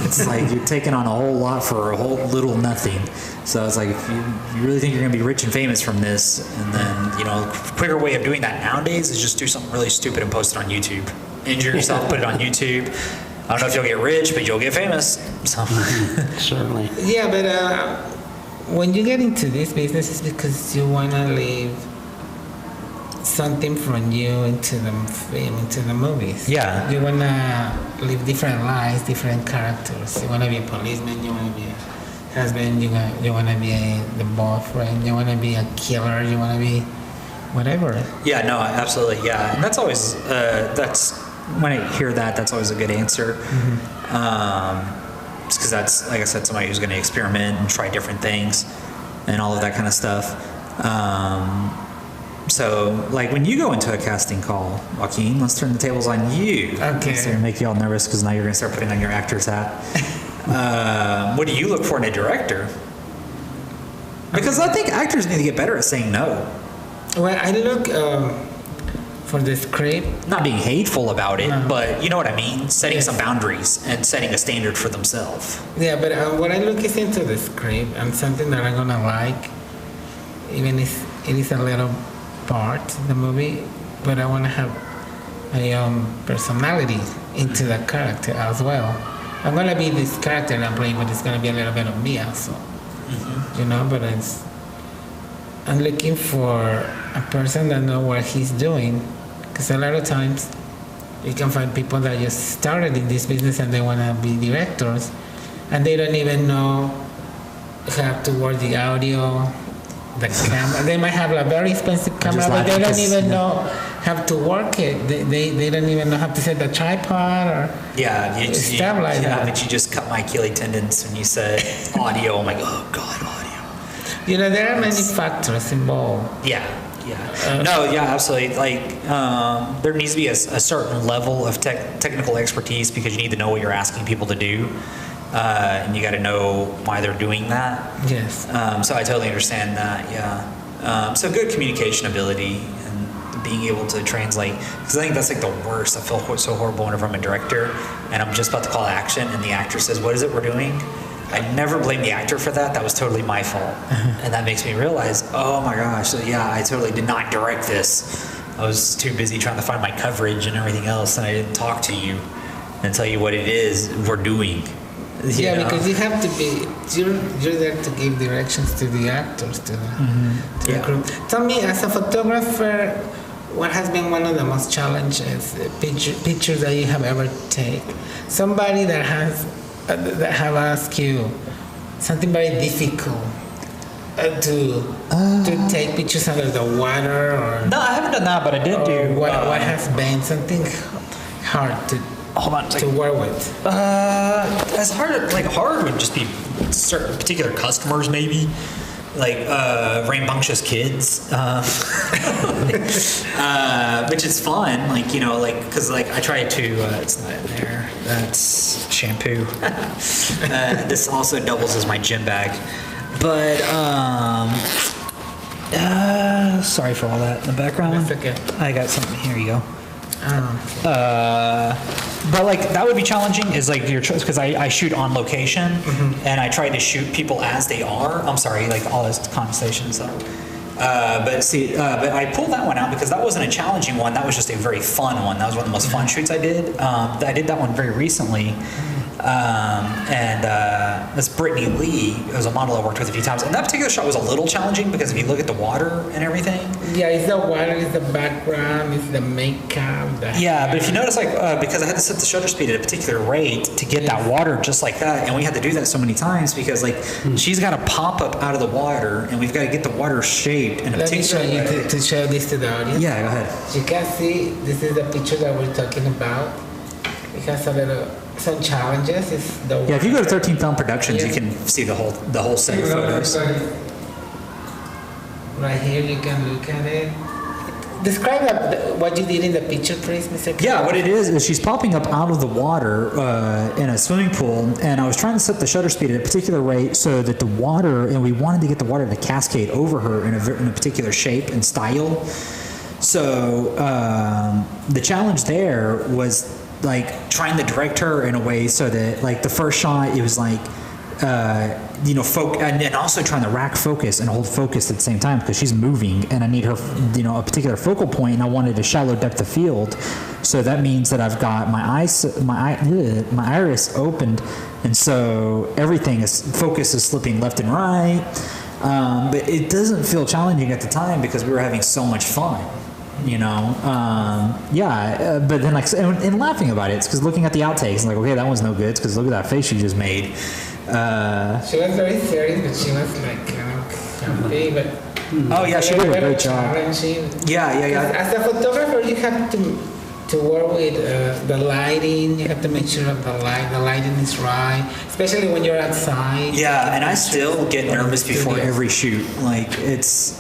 It's like you're taking on a whole lot for a whole little nothing. So it's like if you really think you're going to be rich and famous from this, and then, you know, a quicker way of doing that nowadays is just do something really stupid and post it on YouTube. Injure yourself, put it on YouTube. I don't know if you'll get rich, but you'll get famous. So. Certainly. Yeah, but when you get into this business, it's because you want to leave something from you into the film, into the movies. Yeah. You want to live different lives, different characters. You want to be a policeman, you want to be a husband, you want to be the boyfriend, you want to be a killer, you want to be whatever. Yeah, no, absolutely, yeah. And that's always, when I hear that, that's always a good answer. Mm-hmm. Just because that's, like I said, somebody who's going to experiment and try different things and all of that kind of stuff. So, like, when you go into a casting call, Joaquin, let's turn the tables on you. Okay. So you make you all nervous because now you're going to start putting on your actor's hat. What do you look for in a director? Because I think actors need to get better at saying no. Well, I look for the script. Not being hateful about it, No. but you know what I mean? Setting Yes. some boundaries and setting a standard for themselves. Yeah, but what I look is into the script and something that I'm gonna like, even if it is a little part in the movie, but I want to have my personality into the character as well. I'm gonna be this character I'm playing, but it's gonna be a little bit of me also. Mm-hmm. You know, but I'm looking for a person that knows what he's doing, because a lot of times you can find people that just started in this business and they want to be directors, and they don't even know how to work the audio, the camera. They might have a very expensive camera, but they don't even know how to work it. They don't even know how to set the tripod or stuff like that. But you just cut my Achilles tendons when you said audio. I'm like, oh God, audio. You know, there are many factors involved. Yeah. Absolutely. Like, there needs to be a certain level of technical expertise because you need to know what you're asking people to do. And you got to know why they're doing that. Yes. So I totally understand that. Yeah. So good communication ability and being able to translate. Because I think that's like the worst. I feel so horrible whenever I'm a director and I'm just about to call action and the actor says, "What is it we're doing?" I never blame the actor for that. That was totally my fault. And that makes me realize, oh my gosh, so yeah, I totally did not direct this. I was too busy trying to find my coverage and everything else, and I didn't talk to you and tell you what it is we're doing. Yeah, because you have to be, you're there to give directions to the actors, to the crew. Tell me, as a photographer, what has been one of the most challenges pictures that you have ever taken? Somebody that have asked you something very difficult to take pictures under the water, or no, I haven't done that, but I did do. What has been something hard to work with? As hard would just be certain particular customers, maybe. rambunctious kids, which is fun. Because I try to. It's not in there. That's shampoo. This also doubles as my gym bag, but sorry for all that in the background. That's okay. I got something. Here you go. But that would be challenging is your choice because I shoot on location and I try to shoot people as they are. I'm sorry, all this conversation and stuff. But I pulled that one out because that wasn't a challenging one. That was just a very fun one. That was one of the most fun shoots I did. I did that one very recently. This Brittany Lee was a model I worked with a few times. And that particular shot was a little challenging because if you look at the water and everything. Yeah, it's the water, it's the background, it's the makeup. Yeah, but if you notice, because I had to set the shutter speed at a particular rate to get that water just like that, and we had to do that so many times because she's got to pop up out of the water, and we've got to get the water shaped in a particular way. Let me show you to show this to the audience. Yeah, go ahead. You can see, this is the picture that we're talking about. It has some challenges. It's the if you go to 13 Film Productions, you can see the whole set of photos. Right here, you can look at it. Describe what you did in the picture, please, Mr. Yeah, what it is she's popping up out of the water in a swimming pool, and I was trying to set the shutter speed at a particular rate so that the water, and we wanted to get the water to cascade over her in a particular shape and style. So the challenge there was trying to direct her in a way so that the first shot it was and also trying to rack focus and hold focus at the same time because she's moving and I need her a particular focal point and I wanted a shallow depth of field, so that means that I've got my iris opened, and so focus is slipping left and right, but it doesn't feel challenging at the time because we were having so much fun. But then and laughing about it, it's because looking at the outtakes, okay, that one's no good, because look at that face she just made. She was very serious, but she was kind of happy, but oh yeah, she did a great job. Yeah. As a photographer, you have to work with the lighting. You have to make sure that the lighting is right, especially when you're outside. Yeah, and I still get nervous before every shoot. It's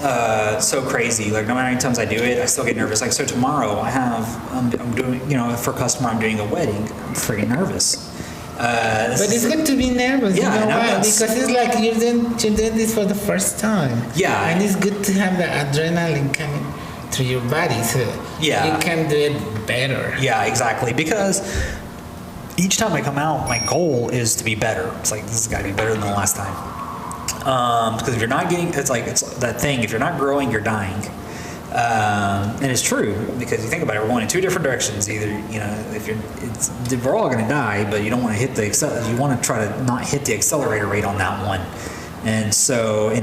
so crazy. No matter how many times I do it, I still get nervous. So tomorrow I'm doing, for a customer, I'm doing a wedding. I'm freaking nervous. But it's good to be nervous. Yeah, you know why? Because it's you're doing this for the first time. Yeah, and it's good to have the adrenaline coming through your body, so you can do it better. Yeah, exactly. Because each time I come out, my goal is to be better. It's this has got to be better than the last time. Because if you're not getting, it's that thing. If you're not growing, you're dying. And it's true because you think about it, we're going in two different directions. Either we're all going to die, but you don't want to hit you want to try to not hit the accelerator rate on that one. And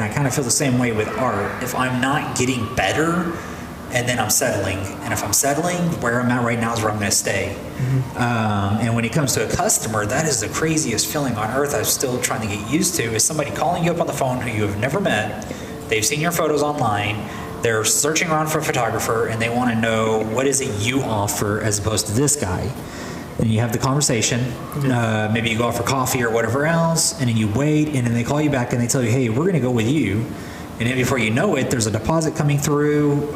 I kind of feel the same way with art. If I'm not getting better, and then I'm settling, and if I'm settling, where I'm at right now is where I'm going to stay. And when it comes to a customer, that is the craziest feeling on earth. I'm still trying to get used to is somebody calling you up on the phone who you have never met. They've seen your photos online. They're searching around for a photographer, and they want to know what is it you offer as opposed to this guy. And you have the conversation. Maybe you go out for coffee or whatever else, and then you wait, and then they call you back and they tell you, hey, we're going to go with you. And then before you know it, there's a deposit coming through,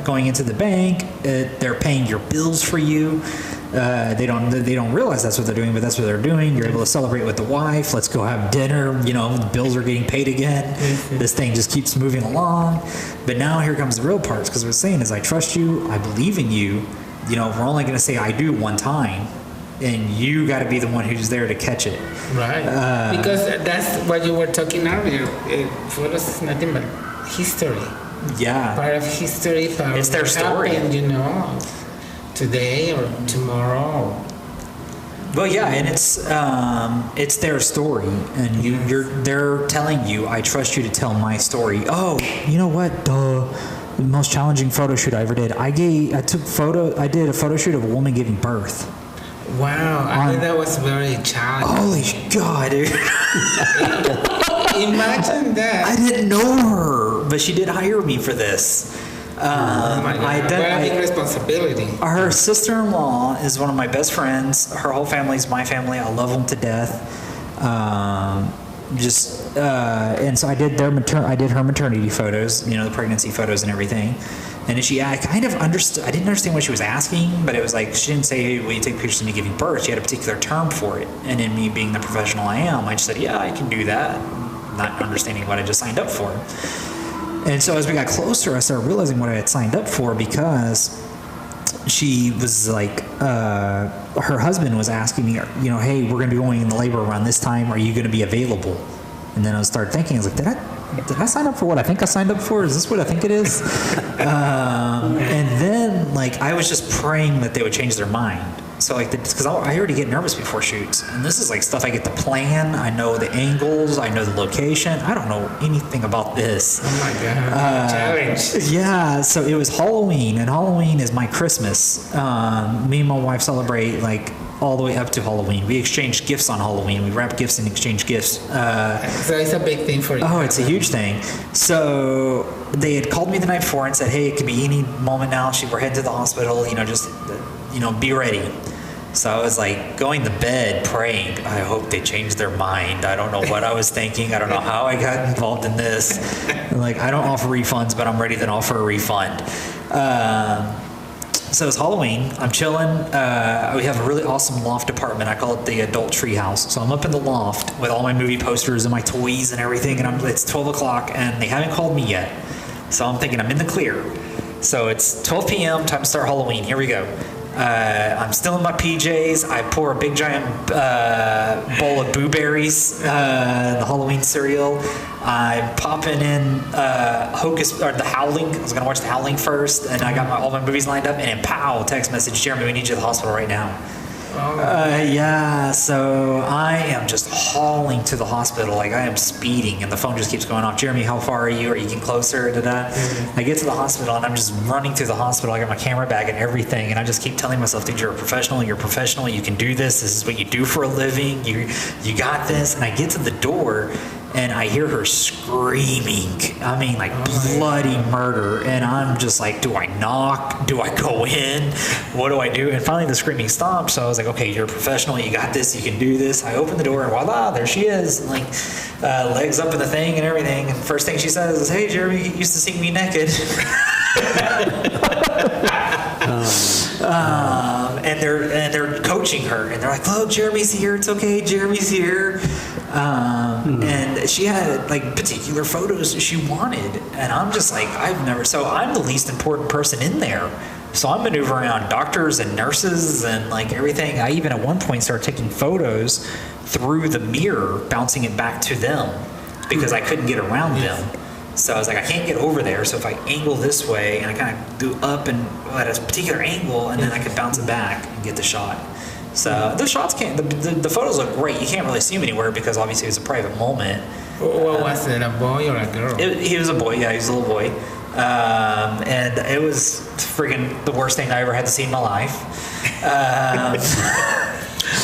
going into the bank. They're paying your bills for you. They don't realize that's what they're doing, but that's what they're doing. You're able to celebrate with the wife. Let's go have dinner. The bills are getting paid again. This thing just keeps moving along. But now here comes the real parts, because what I'm saying is I trust you. I believe in you. We're only going to say I do one time. And you got to be the one who's there to catch it. Right. Because that's what you were talking earlier. Photos is nothing but history. Yeah. Part of history. It's their story. Happened, today or tomorrow. Well, yeah, and it's their story, and they're telling you, I trust you to tell my story. Oh, you know what? The most challenging photo shoot I ever did. I did a photo shoot of a woman giving birth. Wow, I think that was very challenging. Holy God, dude. Imagine that. I didn't know her, but she did hire me for this. What a big responsibility. Her sister-in-law is one of my best friends. Her whole family is my family. I love them to death. and so I did I did her maternity photos, the pregnancy photos and everything. And then I kind of understood. I didn't understand what she was asking, but it was like she didn't say, "Hey, will you take pictures of me giving birth?" She had a particular term for it. And in me being the professional I am, I just said, "Yeah, I can do that," not understanding what I just signed up for. And so as we got closer, I started realizing what I had signed up for, because she was like, her husband was asking me, "Hey, we're going to be going into labor around this time. Are you going to be available?" And then I started thinking, I was like, did I sign up for what I think I signed up for? Is this what I think it is? And then, I was just praying that they would change their mind. So, because I already get nervous before shoots. And this is, stuff I get to plan. I know the angles. I know the location. I don't know anything about this. Oh, my God. Challenge. Yeah. So, it was Halloween. And Halloween is my Christmas. Me and my wife celebrate, all the way up to Halloween. We exchange gifts on Halloween. We wrap gifts and exchange gifts. So it's a big thing for you. Oh, it's a huge thing. So they had called me the night before and said, "Hey, it could be any moment now. We're heading to the hospital. Be ready." So I was going to bed praying, I hope they change their mind. I don't know what I was thinking. I don't know how I got involved in this. I don't offer refunds, but I'm ready to offer a refund. So it's Halloween. I'm chilling. We have a really awesome loft apartment. I call it the adult treehouse. So I'm up in the loft with all my movie posters and my toys and everything. And it's 12 o'clock and they haven't called me yet. So I'm thinking I'm in the clear. So it's 12 p.m. Time to start Halloween. Here we go. I'm still in my PJs. I pour a big giant bowl of Boo Berries, the Halloween cereal. I'm popping in The Howling. I was gonna watch The Howling first, and I got all my movies lined up. And then pow, text message, "Jeremy, we need you at the hospital right now." Yeah, so I am just hauling to the hospital. I am speeding, and the phone just keeps going off. "Jeremy, how far are you? Are you getting closer?" I get to the hospital, and I'm just running through the hospital. I got my camera bag and everything, and I just keep telling myself, "Dude, you're a professional. You're a professional. You can do this. This is what you do for a living. You got this." And I get to the door, and I hear her screaming. Bloody murder. And I'm just do I knock? Do I go in? What do I do? And finally the screaming stopped. So I was "Okay, you're a professional. You got this. You can do this." I open the door and voila, there she is. Legs up in the thing and everything. And first thing she says is, "Hey, Jeremy, you used to see me naked." And they're coaching her, and they're like, "Look, Jeremy's here. It's okay. Jeremy's here." And she had particular photos she wanted, and I'm just so I'm the least important person in there. So I'm maneuvering around doctors and nurses and everything. I even at one point started taking photos through the mirror, bouncing it back to them because I couldn't get around them. So I was I can't get over there. So if I angle this way and I kind of do up and at a particular angle, and then I could bounce it back and get the shot. So the shots the photos look great. You can't really see them anywhere because obviously it's a private moment. What was it, a boy or a girl? He was a boy, yeah, he was a little boy. And it was friggin' the worst thing I ever had to see in my life.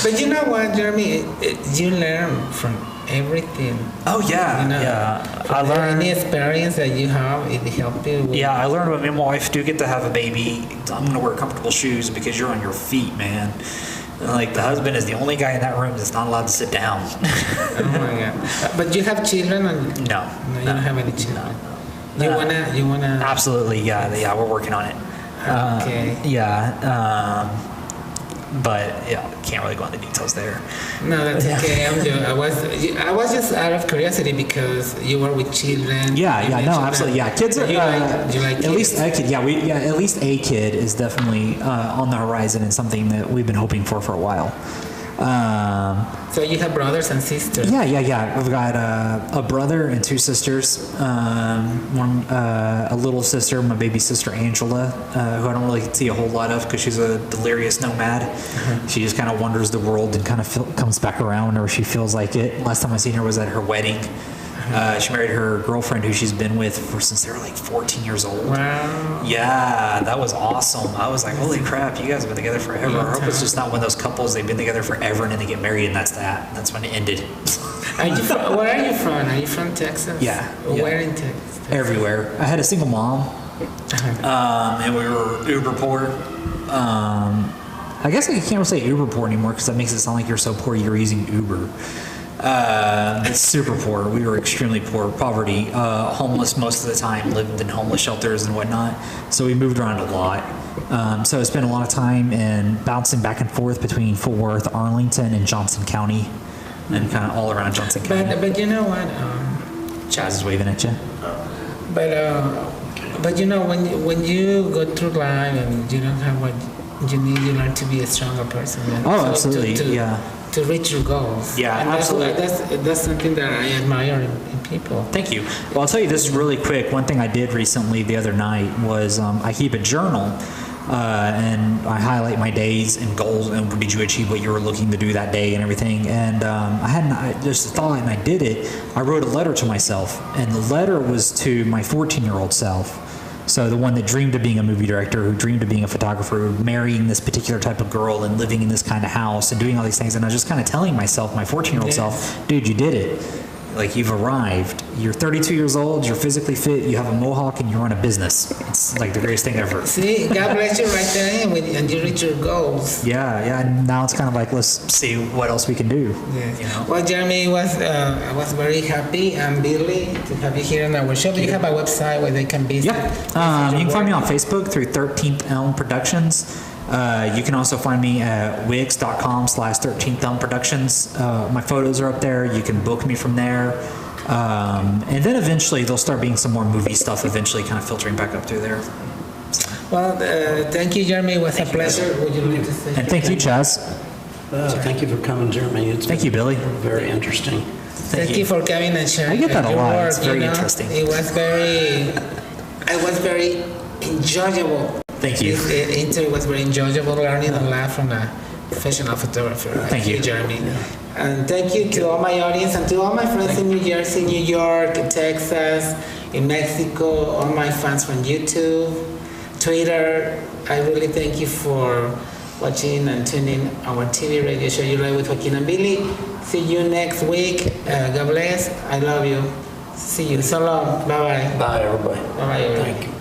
But you know what, Jeremy? You learn from everything. Oh, yeah, yeah. I learned any experience that you have, it helped you. Yeah, I learned when me and my wife do get to have a baby, I'm gonna wear comfortable shoes because you're on your feet, man. The husband is the only guy in that room that's not allowed to sit down. Oh my God! But you have children? Or? No, you don't have any children. No. You wanna? Absolutely, yeah, we're working on it. Okay. But yeah, can't really go into details there. No, that's okay. I was just out of curiosity because you were with children. Yeah, no, absolutely. Yeah, kids are. Do you like kids? At least a kid. Yeah, at least a kid is definitely on the horizon and something that we've been hoping for a while. So you have brothers and sisters? Yeah. I've got a brother and two sisters. A little sister, my baby sister Angela, who I don't really see a whole lot of because she's a delirious nomad. She just kind of wanders the world and kind of comes back around whenever she feels like it. Last time I seen her was at her wedding. She married her girlfriend who she's been with since they were 14 years old. Wow. Yeah, that was awesome. I was like, holy crap, you guys have been together forever. I hope it's just not one of those couples, they've been together forever and then they get married and that's that. That's when it ended. Where are you from? Are you from Texas? Yeah. Where in Texas? Everywhere. I had a single mom. And we were uber poor. I guess I can't really say uber poor anymore because that makes it sound like you're so poor you're using Uber. Super poor. We were extremely poor. Poverty. Homeless most of the time. Lived in homeless shelters and whatnot. So we moved around a lot. So I spent a lot of time in bouncing back and forth between Fort Worth, Arlington, and Johnson County, and kind of all around Johnson County. But you know what? Chaz is waving at you. But you know, when you go through life and you don't have what you need, you learn to be a stronger person. Absolutely. To reach your goals. Yeah, and absolutely. That's something that I admire in people. Thank you. Well, I'll tell you this really quick. One thing I did recently the other night was I keep a journal. And I highlight my days and goals and did you achieve what you were looking to do that day and everything. And I just thought, and I did it. I wrote a letter to myself, and the letter was to my 14-year-old self. So the one that dreamed of being a movie director, who dreamed of being a photographer, marrying this particular type of girl and living in this kind of house and doing all these things. And I was just kind of telling myself, my 14-year-old self, dude, you did it. Like, you've arrived. You're 32 years old, you're physically fit, you have a mohawk, and you run a business. It's like the greatest thing ever. See, God bless you right there, and you reach your goals. Yeah, and now it's kind of like, let's see what else we can do. Yes. You know? Well, Jeremy, I was very happy and Billy to have you here on our show. Do you have a website where they can visit? Yeah, you can find me on Facebook through 13th Elm Productions. You can also find me at wix.com/13th Elm Productions. My photos are up there. You can book me from there. And then eventually there'll start being some more movie stuff eventually kind of filtering back up through there. Well, thank you, Jeremy. It was a pleasure. Would you like to say? And thank you, Chaz. Thank you for coming, Jeremy. Thank you, Billy. Very interesting. Thank you for coming and sharing. I get that a your lot. work, It's very interesting. It was very enjoyable. Thank you. This interview was very enjoyable, learning a lot from a professional photographer. Thank you, Jeremy. And thank you to all my audience and to all my friends in New Jersey, New York, Texas, in Mexico, all my fans from YouTube, Twitter. I really thank you for watching and tuning our TV radio show, Your Life with Joaquin and Billy. See you next week. God bless. I love you. See you. So long. Bye-bye. Bye, everybody. Bye-bye, everybody. Thank you.